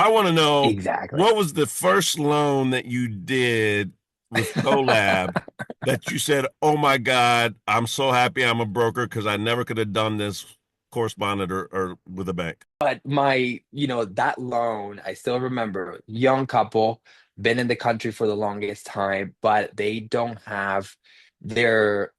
I want to know Exactly. what was the first loan that you did with Colab that you said, "Oh my God, I'm so happy I'm a broker because I never could have done this correspondent or with a bank." But that loan, I still remember, young couple, been in the country for the longest time, but they don't have their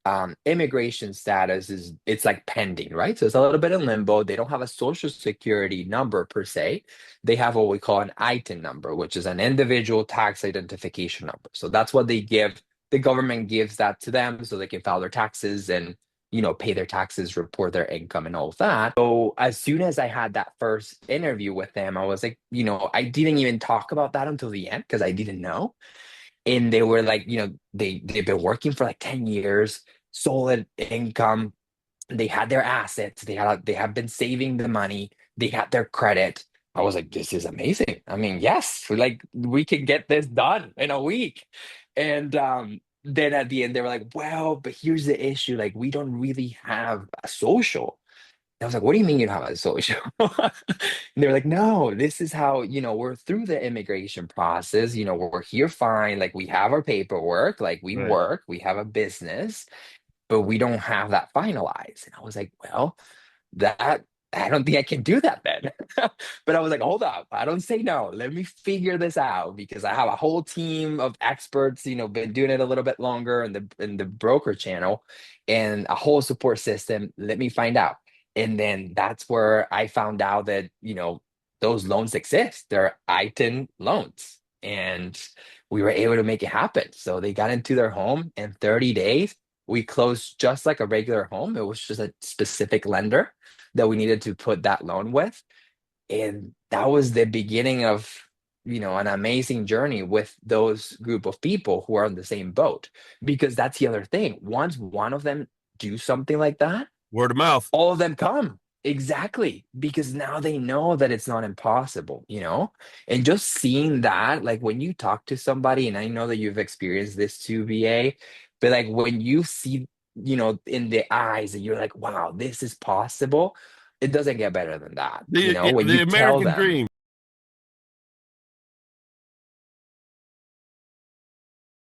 immigration status is it's like pending, right? So it's a little bit in limbo. They don't have a social security number per se. They have what we call an ITIN number, which is an individual tax identification number. So that's what they give. The government gives that to them so they can file their taxes and pay their taxes, report their income and all of that. So as soon as I had that first interview with them, I was like, I didn't even talk about that until the end because I didn't know. And they were like, they've been working for like 10 years, solid income. They had their assets, they have been saving the money, they had their credit. I was like, this is amazing. I mean, yes, like we can get this done in a week. And then at the end, they were like, well, but here's the issue. Like, we don't really have a social. And I was like, what do you mean you don't have a social? And they were like, no, this is how, we're through the immigration process. We're here fine. Like, we have our paperwork, like, we Right. work, we have a business, but we don't have that finalized. And I was like, well, that I don't think I can do that then. But I was like, hold up, I don't say no. Let me figure this out because I have a whole team of experts, been doing it a little bit longer in the broker channel and a whole support system. Let me find out. And then that's where I found out that, those loans exist. They're ITIN loans. And we were able to make it happen. So they got into their home in 30 days. We closed just like a regular home. It was just a specific lender that we needed to put that loan with. And that was the beginning of, an amazing journey with those group of people who are on the same boat. Because that's the other thing. Once one of them do something like that, Word of mouth. all of them come. Exactly. Because now they know that it's not impossible. And just seeing that, like when you talk to somebody, and I know that you've experienced this too, VA, but like when you see, in the eyes and you're like, wow, this is possible, it doesn't get better than that. The When you the tell American them, dream.